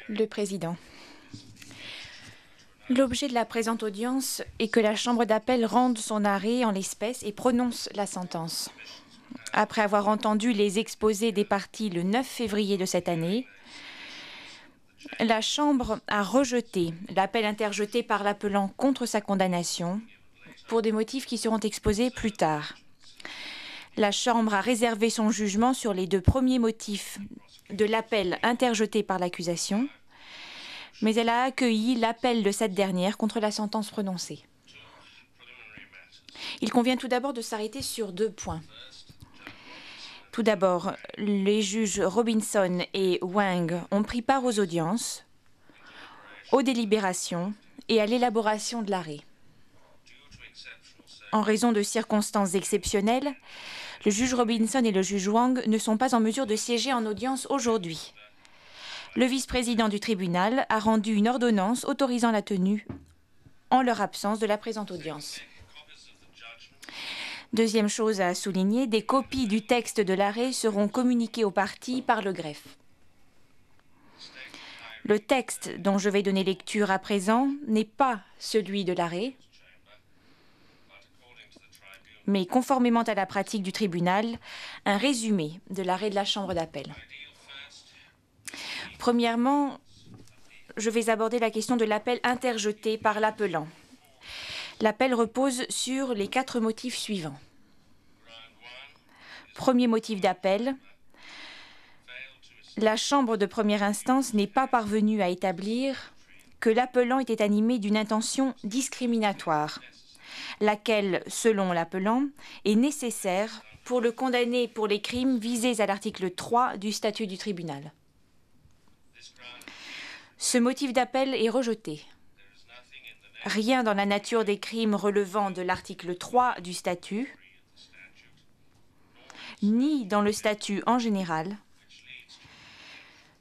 Le Président. L'objet de la présente audience est que la Chambre d'appel rende son arrêt en l'espèce et prononce la sentence. Après avoir entendu les exposés des parties le 9 février de cette année, la Chambre a rejeté l'appel interjeté par l'appelant contre sa condamnation pour des motifs qui seront exposés plus tard. La Chambre a réservé son jugement sur les deux premiers motifs de l'appel interjeté par l'accusation, mais elle a accueilli l'appel de cette dernière contre la sentence prononcée. Il convient tout d'abord de s'arrêter sur deux points. Tout d'abord, les juges Robinson et Wang ont pris part aux audiences, aux délibérations et à l'élaboration de l'arrêt. En raison de circonstances exceptionnelles, le juge Robinson et le juge Wang ne sont pas en mesure de siéger en audience aujourd'hui. Le vice-président du tribunal a rendu une ordonnance autorisant la tenue, en leur absence, de la présente audience. Deuxième chose à souligner, des copies du texte de l'arrêt seront communiquées aux parties par le greffe. Le texte dont je vais donner lecture à présent n'est pas celui de l'arrêt, mais conformément à la pratique du tribunal, un résumé de l'arrêt de la Chambre d'appel. Premièrement, je vais aborder la question de l'appel interjeté par l'appelant. L'appel repose sur les 4 motifs suivants. Premier motif d'appel, la Chambre de première instance n'est pas parvenue à établir que l'appelant était animé d'une intention discriminatoire, laquelle, selon l'appelant, est nécessaire pour le condamner pour les crimes visés à l'article 3 du statut du tribunal. Ce motif d'appel est rejeté. Rien dans la nature des crimes relevant de l'article 3 du statut, ni dans le statut en général,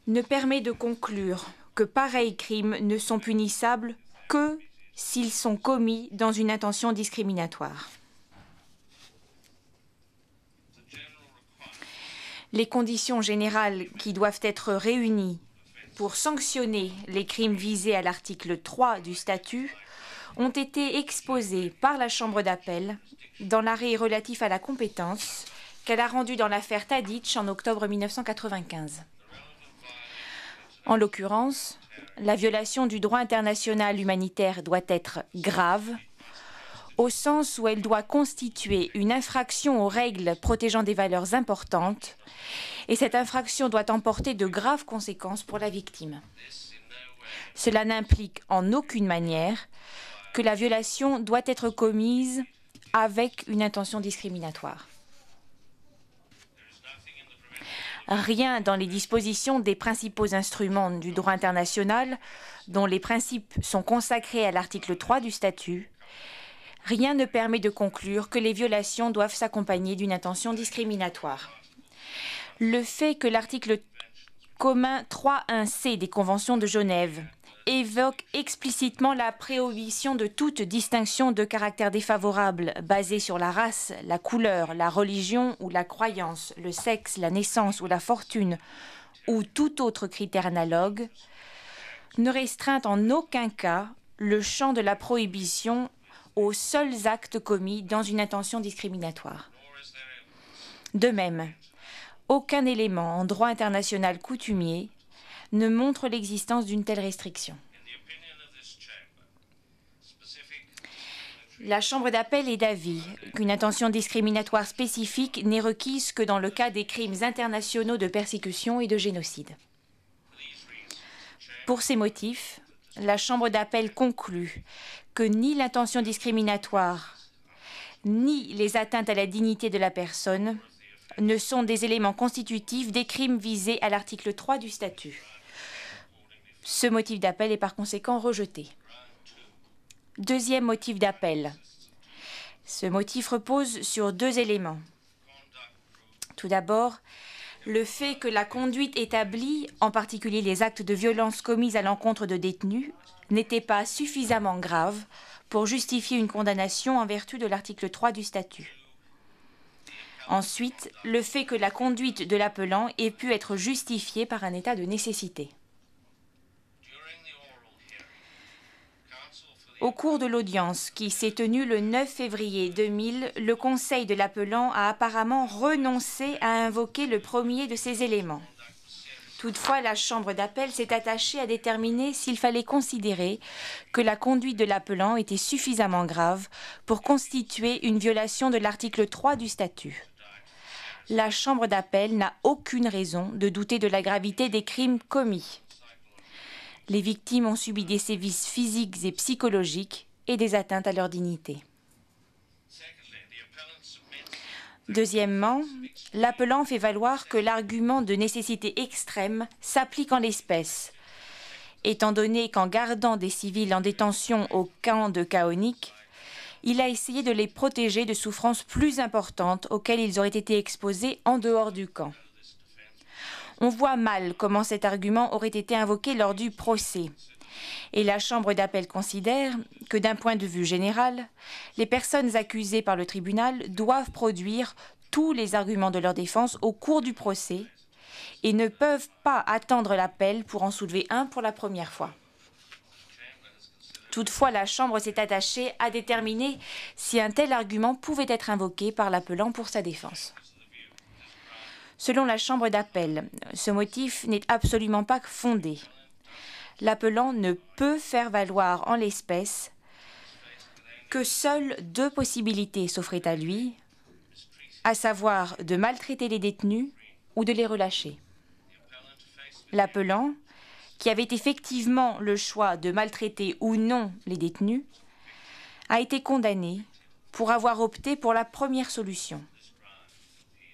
ne permet de conclure que pareils crimes ne sont punissables que s'ils sont commis dans une intention discriminatoire. Les conditions générales qui doivent être réunies pour sanctionner les crimes visés à l'article 3 du statut ont été exposées par la Chambre d'appel dans l'arrêt relatif à la compétence qu'elle a rendu dans l'affaire Tadic en octobre 1995. En l'occurrence, la violation du droit international humanitaire doit être grave, au sens où elle doit constituer une infraction aux règles protégeant des valeurs importantes, et cette infraction doit emporter de graves conséquences pour la victime. Cela n'implique en aucune manière que la violation doit être commise avec une intention discriminatoire. Rien dans les dispositions des principaux instruments du droit international, dont les principes sont consacrés à l'article 3 du statut, rien ne permet de conclure que les violations doivent s'accompagner d'une intention discriminatoire. Le fait que l'article commun 3.1c des conventions de Genève évoque explicitement la prohibition de toute distinction de caractère défavorable basée sur la race, la couleur, la religion ou la croyance, le sexe, la naissance ou la fortune, ou tout autre critère analogue, ne restreint en aucun cas le champ de la prohibition aux seuls actes commis dans une intention discriminatoire. De même, aucun élément en droit international coutumier ne montre l'existence d'une telle restriction. La Chambre d'appel est d'avis qu'une intention discriminatoire spécifique n'est requise que dans le cas des crimes internationaux de persécution et de génocide. Pour ces motifs, la Chambre d'appel conclut que ni l'intention discriminatoire, ni les atteintes à la dignité de la personne ne sont des éléments constitutifs des crimes visés à l'article 3 du statut. Ce motif d'appel est par conséquent rejeté. Deuxième motif d'appel. Ce motif repose sur 2 éléments. Tout d'abord, le fait que la conduite établie, en particulier les actes de violence commis à l'encontre de détenus, n'était pas suffisamment grave pour justifier une condamnation en vertu de l'article 3 du statut. Ensuite, le fait que la conduite de l'appelant ait pu être justifiée par un état de nécessité. Au cours de l'audience qui s'est tenue le 9 février 2000, le Conseil de l'appelant a apparemment renoncé à invoquer le premier de ces éléments. Toutefois, la Chambre d'appel s'est attachée à déterminer s'il fallait considérer que la conduite de l'appelant était suffisamment grave pour constituer une violation de l'article 3 du statut. La Chambre d'appel n'a aucune raison de douter de la gravité des crimes commis. Les victimes ont subi des sévices physiques et psychologiques et des atteintes à leur dignité. Deuxièmement, l'appelant fait valoir que l'argument de nécessité extrême s'applique en l'espèce, étant donné qu'en gardant des civils en détention au camp de Kaonik, il a essayé de les protéger de souffrances plus importantes auxquelles ils auraient été exposés en dehors du camp. On voit mal comment cet argument aurait été invoqué lors du procès. Et la Chambre d'appel considère que, d'un point de vue général, les personnes accusées par le tribunal doivent produire tous les arguments de leur défense au cours du procès et ne peuvent pas attendre l'appel pour en soulever un pour la première fois. Toutefois, la Chambre s'est attachée à déterminer si un tel argument pouvait être invoqué par l'appelant pour sa défense. Selon la Chambre d'appel, ce motif n'est absolument pas fondé. L'appelant ne peut faire valoir en l'espèce que seules deux possibilités s'offraient à lui, à savoir de maltraiter les détenus ou de les relâcher. L'appelant, qui avait effectivement le choix de maltraiter ou non les détenus, a été condamné pour avoir opté pour la première solution.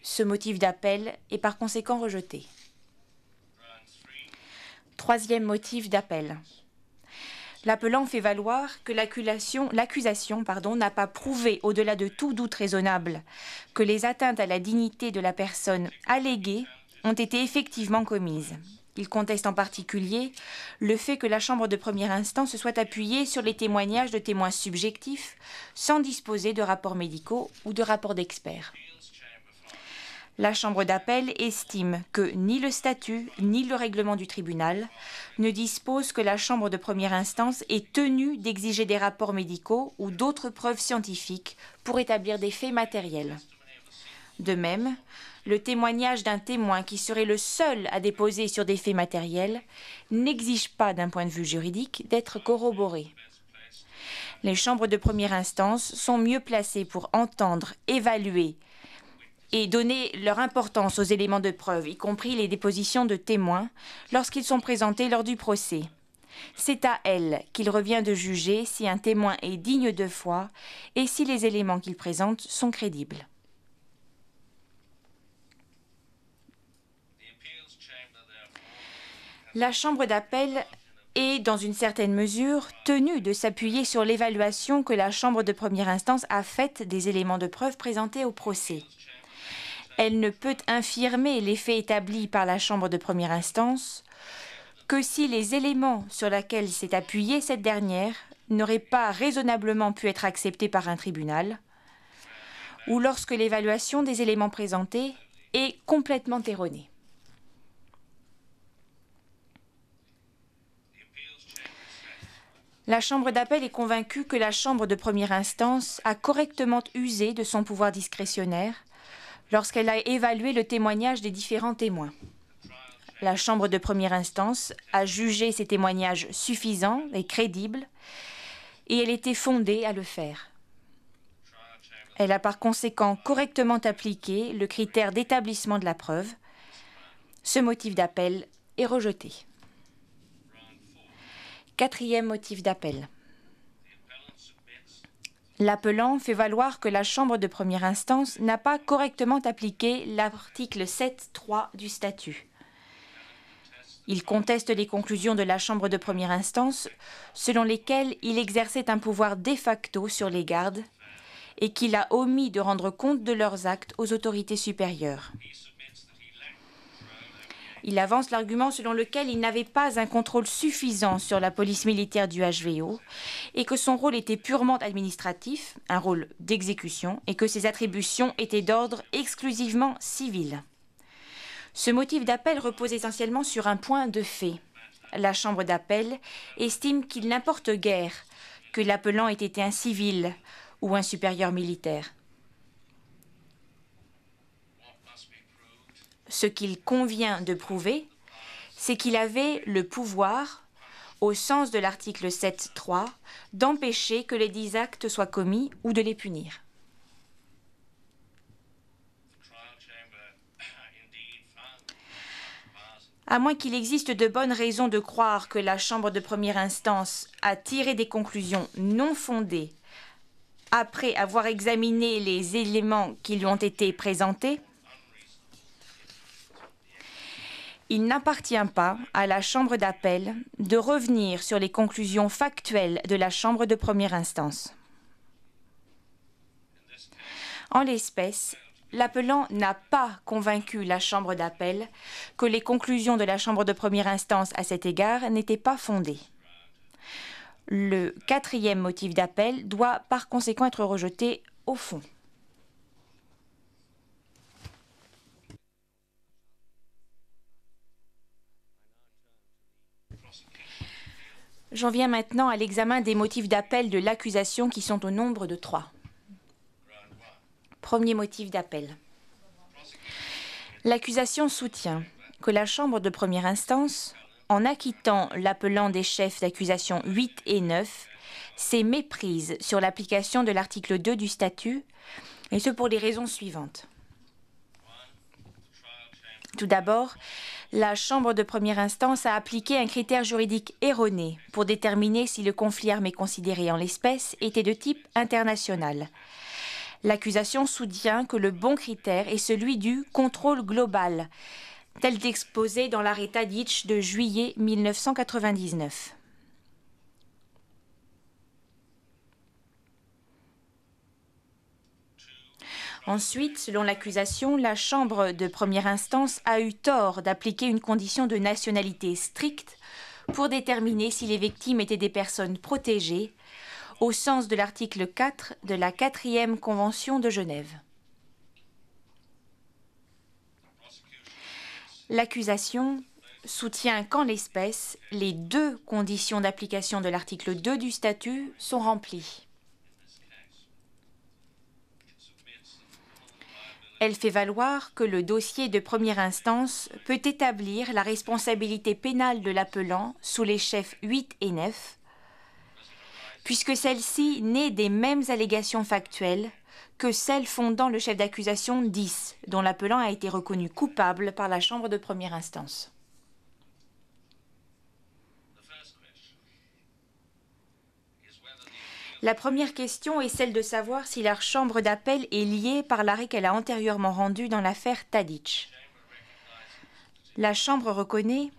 Ce motif d'appel est par conséquent rejeté. Troisième motif d'appel. L'appelant fait valoir que l'accusation n'a pas prouvé, au-delà de tout doute raisonnable, que les atteintes à la dignité de la personne alléguée ont été effectivement commises. Il conteste en particulier le fait que la Chambre de première instance se soit appuyée sur les témoignages de témoins subjectifs sans disposer de rapports médicaux ou de rapports d'experts. La Chambre d'appel estime que ni le statut ni le règlement du tribunal ne disposent que la Chambre de première instance est tenue d'exiger des rapports médicaux ou d'autres preuves scientifiques pour établir des faits matériels. De même, le témoignage d'un témoin qui serait le seul à déposer sur des faits matériels n'exige pas, d'un point de vue juridique, d'être corroboré. Les chambres de première instance sont mieux placées pour entendre, évaluer et donner leur importance aux éléments de preuve, y compris les dépositions de témoins, lorsqu'ils sont présentés lors du procès. C'est à elles qu'il revient de juger si un témoin est digne de foi et si les éléments qu'il présente sont crédibles. La Chambre d'appel est, dans une certaine mesure, tenue de s'appuyer sur l'évaluation que la Chambre de première instance a faite des éléments de preuve présentés au procès. Elle ne peut infirmer les faits établis par la Chambre de première instance que si les éléments sur lesquels s'est appuyée cette dernière n'auraient pas raisonnablement pu être acceptés par un tribunal, ou lorsque l'évaluation des éléments présentés est complètement erronée. La Chambre d'appel est convaincue que la Chambre de première instance a correctement usé de son pouvoir discrétionnaire lorsqu'elle a évalué le témoignage des différents témoins. La Chambre de première instance a jugé ces témoignages suffisants et crédibles et elle était fondée à le faire. Elle a par conséquent correctement appliqué le critère d'établissement de la preuve. Ce motif d'appel est rejeté. Quatrième motif d'appel. L'appelant fait valoir que la Chambre de première instance n'a pas correctement appliqué l'article 7.3 du statut. Il conteste les conclusions de la Chambre de première instance, selon lesquelles il exerçait un pouvoir de facto sur les gardes et qu'il a omis de rendre compte de leurs actes aux autorités supérieures. Il avance l'argument selon lequel il n'avait pas un contrôle suffisant sur la police militaire du HVO et que son rôle était purement administratif, un rôle d'exécution, et que ses attributions étaient d'ordre exclusivement civil. Ce motif d'appel repose essentiellement sur un point de fait. La Chambre d'appel estime qu'il n'importe guère que l'appelant ait été un civil ou un supérieur militaire. Ce qu'il convient de prouver, c'est qu'il avait le pouvoir, au sens de l'article 7.3, d'empêcher que les dits actes soient commis ou de les punir. À moins qu'il existe de bonnes raisons de croire que la Chambre de première instance a tiré des conclusions non fondées après avoir examiné les éléments qui lui ont été présentés, il n'appartient pas à la Chambre d'appel de revenir sur les conclusions factuelles de la Chambre de première instance. En l'espèce, l'appelant n'a pas convaincu la Chambre d'appel que les conclusions de la Chambre de première instance à cet égard n'étaient pas fondées. Le quatrième motif d'appel doit par conséquent être rejeté au fond. J'en viens maintenant à l'examen des motifs d'appel de l'accusation qui sont au nombre de 3. Premier motif d'appel. L'accusation soutient que la Chambre de première instance, en acquittant l'appelant des chefs d'accusation 8 et 9, s'est méprise sur l'application de l'article 2 du statut, et ce pour les raisons suivantes. Tout d'abord, la Chambre de première instance a appliqué un critère juridique erroné pour déterminer si le conflit armé considéré en l'espèce était de type international. L'accusation soutient que le bon critère est celui du contrôle global, tel qu'exposé dans l'arrêt Tadić de juillet 1999. Ensuite, selon l'accusation, la Chambre de première instance a eu tort d'appliquer une condition de nationalité stricte pour déterminer si les victimes étaient des personnes protégées au sens de l'article 4 de la 4e Convention de Genève. L'accusation soutient qu'en l'espèce, les 2 conditions d'application de l'article 2 du statut sont remplies. Elle fait valoir que le dossier de première instance peut établir la responsabilité pénale de l'appelant sous les chefs 8 et 9, puisque celle-ci naît des mêmes allégations factuelles que celles fondant le chef d'accusation 10, dont l'appelant a été reconnu coupable par la Chambre de première instance. La première question est celle de savoir si la Chambre d'appel est liée par l'arrêt qu'elle a antérieurement rendu dans l'affaire Tadić. La Chambre reconnaît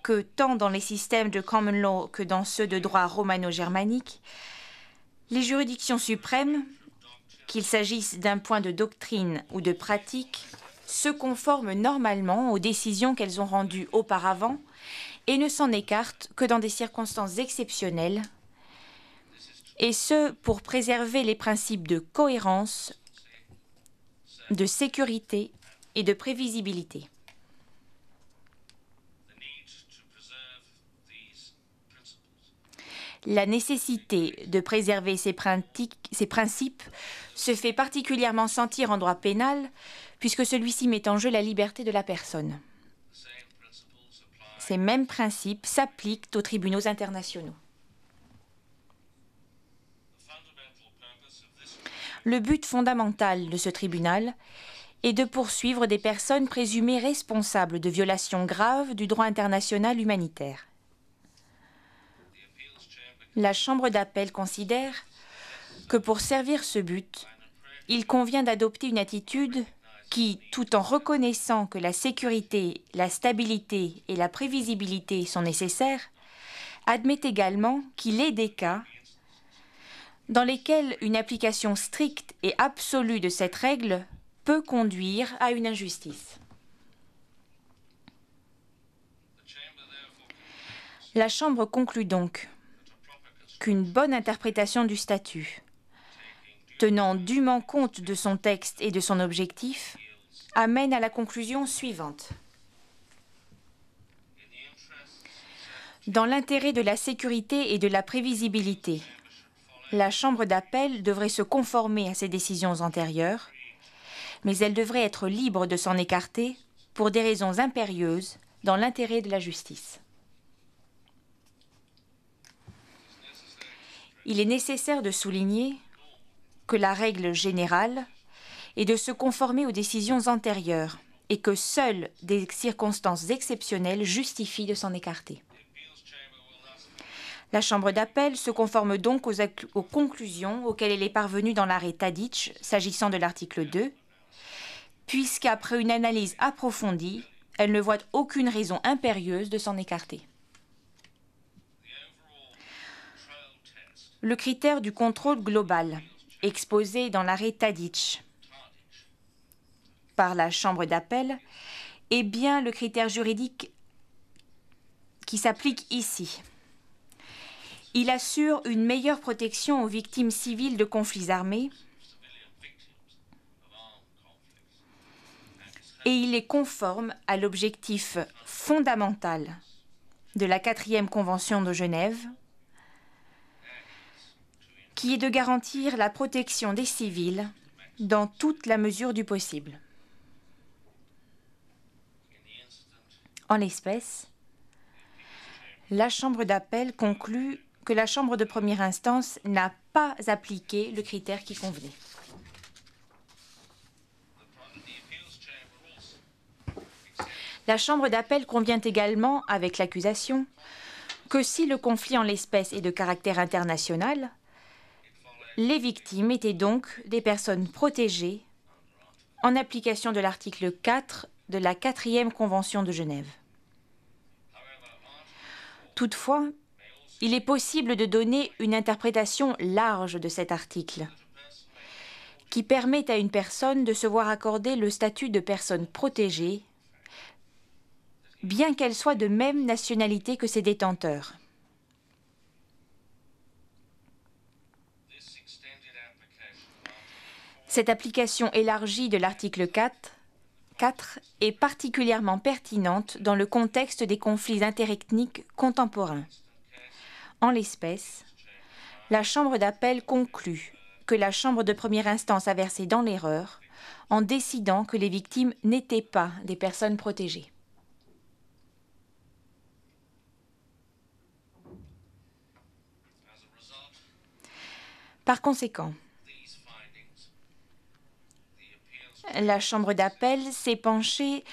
que tant dans les systèmes de common law que dans ceux de droit romano-germanique, les juridictions suprêmes, qu'il s'agisse d'un point de doctrine ou de pratique, se conforment normalement aux décisions qu'elles ont rendues auparavant et ne s'en écartent que dans des circonstances exceptionnelles, et ce pour préserver les principes de cohérence, de sécurité et de prévisibilité. La nécessité de préserver ces principes se fait particulièrement sentir en droit pénal, puisque celui-ci met en jeu la liberté de la personne. Ces mêmes principes s'appliquent aux tribunaux internationaux. Le but fondamental de ce tribunal est de poursuivre des personnes présumées responsables de violations graves du droit international humanitaire. La Chambre d'appel considère que pour servir ce but, il convient d'adopter une attitude qui, tout en reconnaissant que la sécurité, la stabilité et la prévisibilité sont nécessaires, admet également qu'il est des cas dans lesquels une application stricte et absolue de cette règle peut conduire à une injustice. La Chambre conclut donc qu'une bonne interprétation du statut, tenant dûment compte de son texte et de son objectif, amène à la conclusion suivante. Dans l'intérêt de la sécurité et de la prévisibilité, La Chambre d'appel devrait se conformer à ces décisions antérieures, mais elle devrait être libre de s'en écarter pour des raisons impérieuses dans l'intérêt de la justice. Il est nécessaire de souligner que la règle générale est de se conformer aux décisions antérieures et que seules des circonstances exceptionnelles justifient de s'en écarter. La Chambre d'appel se conforme donc aux conclusions auxquelles elle est parvenue dans l'arrêt Tadić s'agissant de l'article 2, puisqu'après une analyse approfondie, elle ne voit aucune raison impérieuse de s'en écarter. Le critère du contrôle global, exposé dans l'arrêt Tadić par la Chambre d'appel, est bien le critère juridique qui s'applique ici. Il assure une meilleure protection aux victimes civiles de conflits armés et il est conforme à l'objectif fondamental de la 4e Convention de Genève, qui est de garantir la protection des civils dans toute la mesure du possible. En l'espèce, la Chambre d'appel conclut que la Chambre de première instance n'a pas appliqué le critère qui convenait. La Chambre d'appel convient également avec l'accusation que si le conflit en l'espèce est de caractère international, les victimes étaient donc des personnes protégées en application de l'article 4 de la 4e Convention de Genève. Toutefois, il est possible de donner une interprétation large de cet article, qui permet à une personne de se voir accorder le statut de personne protégée, bien qu'elle soit de même nationalité que ses détenteurs. Cette application élargie de l'article 4 est particulièrement pertinente dans le contexte des conflits interethniques contemporains. En l'espèce, la Chambre d'appel conclut que la Chambre de première instance a versé dans l'erreur en décidant que les victimes n'étaient pas des personnes protégées. Par conséquent, la Chambre d'appel s'est penchée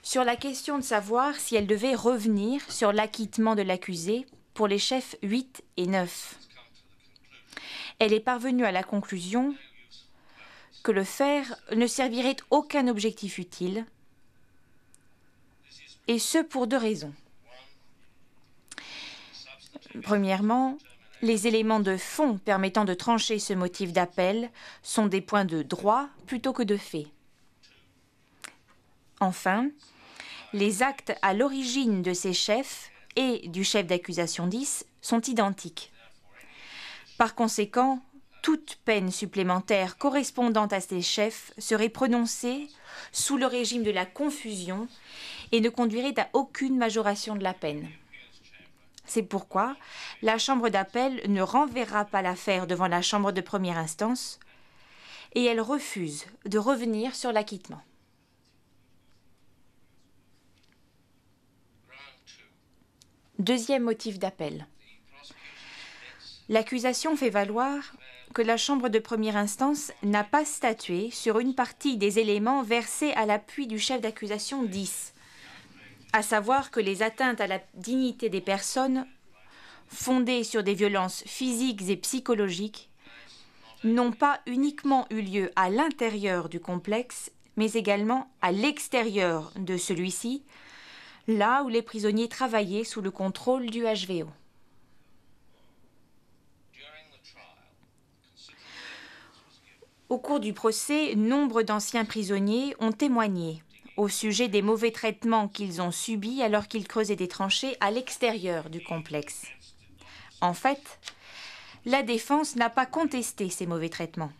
sur la question de savoir si elle devait revenir sur l'acquittement de l'accusé pour les chefs 8 et 9. Elle est parvenue à la conclusion que le faire ne servirait aucun objectif utile, et ce pour 2 raisons. Premièrement, les éléments de fond permettant de trancher ce motif d'appel sont des points de droit plutôt que de fait. Enfin, les actes à l'origine de ces chefs et du chef d'accusation 10 sont identiques. Par conséquent, toute peine supplémentaire correspondant à ces chefs serait prononcée sous le régime de la confusion et ne conduirait à aucune majoration de la peine. C'est pourquoi la Chambre d'appel ne renverra pas l'affaire devant la Chambre de première instance et elle refuse de revenir sur l'acquittement. Deuxième motif d'appel. L'accusation fait valoir que la Chambre de première instance n'a pas statué sur une partie des éléments versés à l'appui du chef d'accusation 10, à savoir que les atteintes à la dignité des personnes fondées sur des violences physiques et psychologiques n'ont pas uniquement eu lieu à l'intérieur du complexe, mais également à l'extérieur de celui-ci, là où les prisonniers travaillaient sous le contrôle du HVO. Au cours du procès, nombre d'anciens prisonniers ont témoigné au sujet des mauvais traitements qu'ils ont subis alors qu'ils creusaient des tranchées à l'extérieur du complexe. En fait, la défense n'a pas contesté ces mauvais traitements.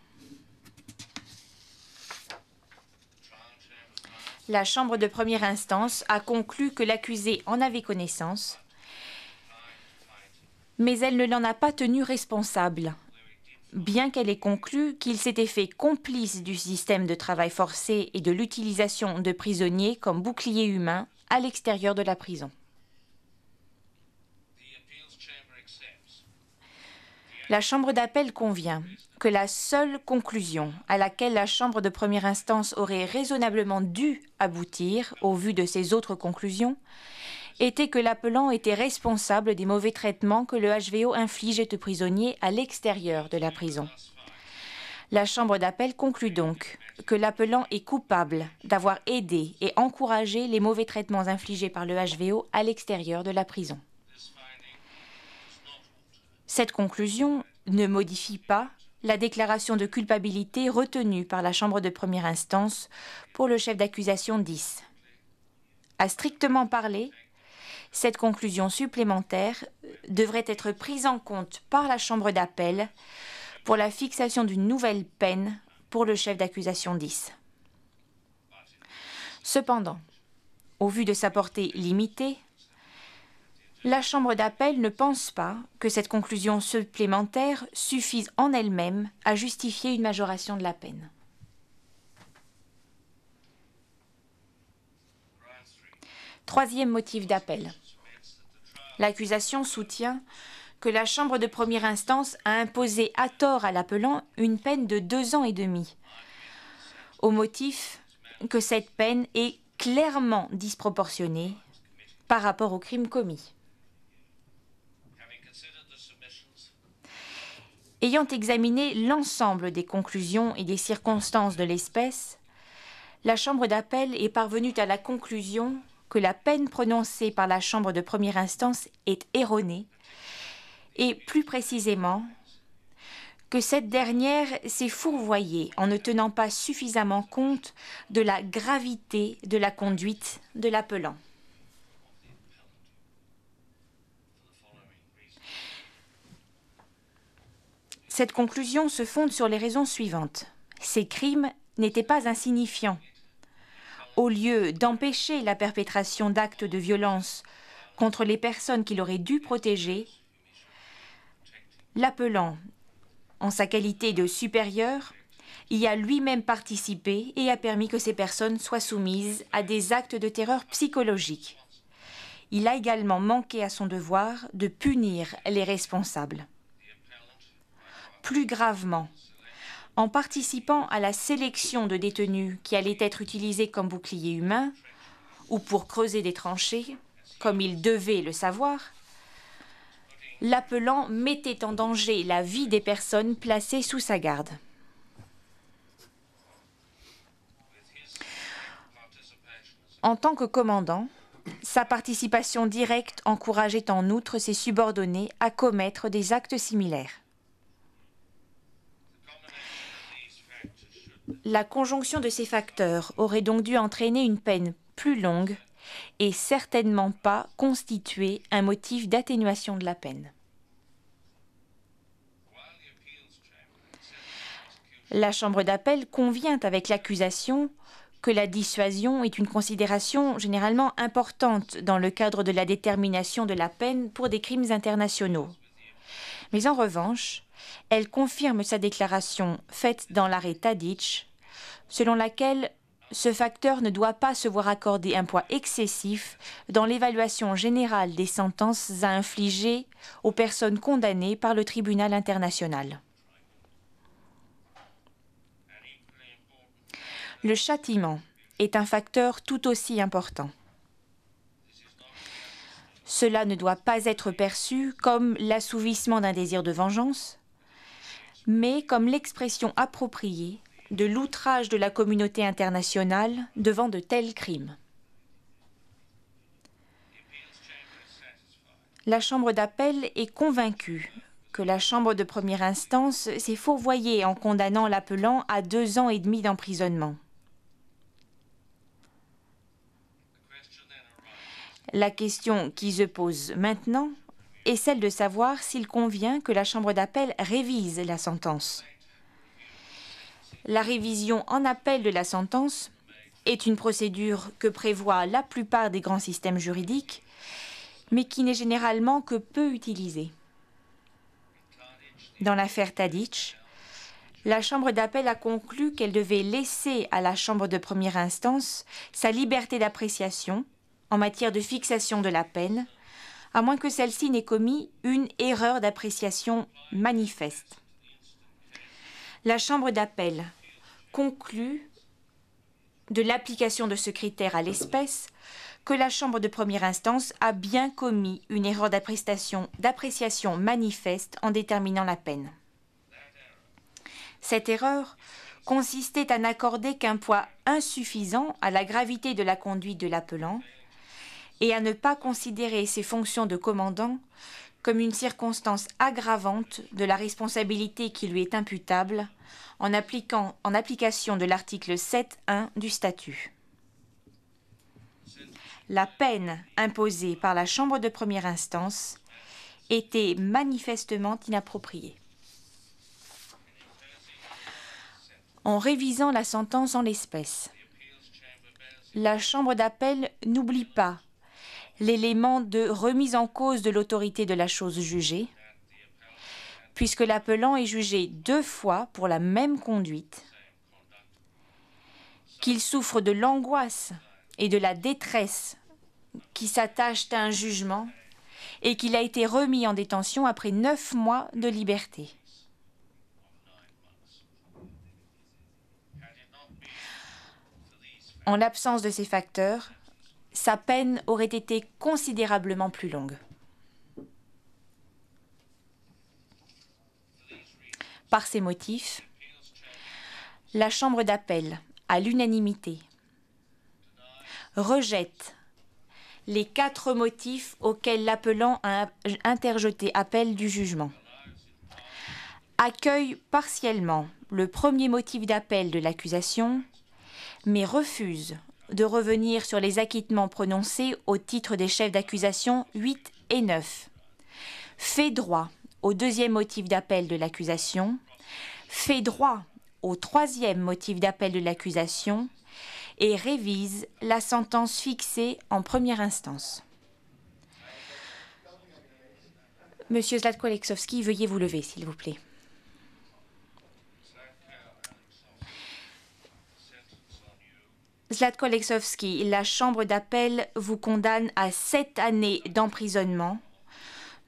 La Chambre de première instance a conclu que l'accusé en avait connaissance, mais elle ne l'en a pas tenu responsable bien qu'elle ait conclu qu'il s'était fait complice du système de travail forcé et de l'utilisation de prisonniers comme boucliers humains à l'extérieur de la prison. La Chambre d'appel convient que la seule conclusion à laquelle la Chambre de première instance aurait raisonnablement dû aboutir, au vu de ses autres conclusions, était que l'appelant était responsable des mauvais traitements que le HVO infligeait aux prisonniers à l'extérieur de la prison. La Chambre d'appel conclut donc que l'appelant est coupable d'avoir aidé et encouragé les mauvais traitements infligés par le HVO à l'extérieur de la prison. Cette conclusion ne modifie pas la déclaration de culpabilité retenue par la Chambre de première instance pour le chef d'accusation 10. À strictement parler, cette conclusion supplémentaire devrait être prise en compte par la Chambre d'appel pour la fixation d'une nouvelle peine pour le chef d'accusation 10. Cependant, au vu de sa portée limitée, la Chambre d'appel ne pense pas que cette conclusion supplémentaire suffise en elle-même à justifier une majoration de la peine. Troisième motif d'appel. L'accusation soutient que la Chambre de première instance a imposé à tort à l'appelant une peine de 2 ans et demi, au motif que cette peine est clairement disproportionnée par rapport au crime commis. Ayant examiné l'ensemble des conclusions et des circonstances de l'espèce, la Chambre d'appel est parvenue à la conclusion que la peine prononcée par la Chambre de première instance est erronée et, plus précisément, que cette dernière s'est fourvoyée en ne tenant pas suffisamment compte de la gravité de la conduite de l'appelant. Cette conclusion se fonde sur les raisons suivantes. Ces crimes n'étaient pas insignifiants. Au lieu d'empêcher la perpétration d'actes de violence contre les personnes qu'il aurait dû protéger, l'appelant, en sa qualité de supérieur, y a lui-même participé et a permis que ces personnes soient soumises à des actes de terreur psychologique. Il a également manqué à son devoir de punir les responsables. Plus gravement, en participant à la sélection de détenus qui allaient être utilisés comme boucliers humains ou pour creuser des tranchées, comme il devait le savoir, l'appelant mettait en danger la vie des personnes placées sous sa garde. En tant que commandant, sa participation directe encourageait en outre ses subordonnés à commettre des actes similaires. La conjonction de ces facteurs aurait donc dû entraîner une peine plus longue et certainement pas constituer un motif d'atténuation de la peine. La Chambre d'appel convient avec l'accusation que la dissuasion est une considération généralement importante dans le cadre de la détermination de la peine pour des crimes internationaux. Mais en revanche, elle confirme sa déclaration faite dans l'arrêt Tadić, selon laquelle ce facteur ne doit pas se voir accorder un poids excessif dans l'évaluation générale des sentences à infliger aux personnes condamnées par le tribunal international. Le châtiment est un facteur tout aussi important. Cela ne doit pas être perçu comme l'assouvissement d'un désir de vengeance, mais comme l'expression appropriée de l'outrage de la communauté internationale devant de tels crimes. La Chambre d'appel est convaincue que la Chambre de première instance s'est fourvoyée en condamnant l'appelant à 2 ans et demi d'emprisonnement. La question qui se pose maintenant est celle de savoir s'il convient que la Chambre d'appel révise la sentence. La révision en appel de la sentence est une procédure que prévoient la plupart des grands systèmes juridiques, mais qui n'est généralement que peu utilisée. Dans l'affaire Tadić, La Chambre d'appel a conclu qu'elle devait laisser à la Chambre de première instance sa liberté d'appréciation en matière de fixation de la peine, à moins que celle-ci n'ait commis une erreur d'appréciation manifeste. La Chambre d'appel conclut de l'application de ce critère à l'espèce que la Chambre de première instance a bien commis une erreur d'appréciation manifeste en déterminant la peine. Cette erreur consistait à n'accorder qu'un poids insuffisant à la gravité de la conduite de l'appelant et à ne pas considérer ses fonctions de commandant comme une circonstance aggravante de la responsabilité qui lui est imputable en application de l'article 7.1 du statut. La peine imposée par la Chambre de première instance était manifestement inappropriée. En révisant la sentence en l'espèce, la Chambre d'appel n'oublie pas l'élément de remise en cause de l'autorité de la chose jugée, puisque l'appelant est jugé 2 fois pour la même conduite, qu'il souffre de l'angoisse et de la détresse qui s'attachent à un jugement et qu'il a été remis en détention après 9 mois de liberté. En l'absence de ces facteurs, sa peine aurait été considérablement plus longue. Par ces motifs, la Chambre d'appel, à l'unanimité, rejette les 4 motifs auxquels l'appelant a interjeté appel du jugement, accueille partiellement le premier motif d'appel de l'accusation, mais refuse de revenir sur les acquittements prononcés au titre des chefs d'accusation 8 et 9, fait droit au 2e motif d'appel de l'accusation, fait droit au 3e motif d'appel de l'accusation et révise la sentence fixée en première instance. Monsieur Zlatko-Aleksovski, veuillez vous lever, s'il vous plaît. Zlatko-Aleksovski, la Chambre d'appel vous condamne à 7 années d'emprisonnement,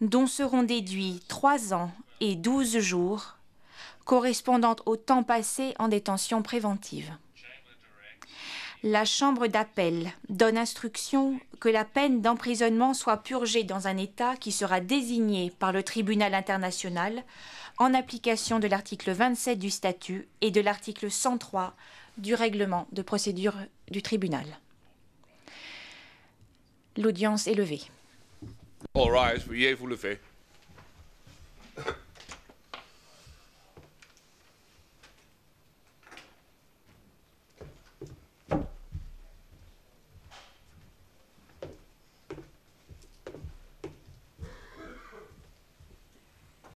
dont seront déduits 3 ans et 12 jours, correspondant au temps passé en détention préventive. La Chambre d'appel donne instruction que la peine d'emprisonnement soit purgée dans un État qui sera désigné par le tribunal international en application de l'article 27 du statut et de l'article 103 du règlement de procédure du tribunal. L'audience est levée. All rise, veuillez vous lever.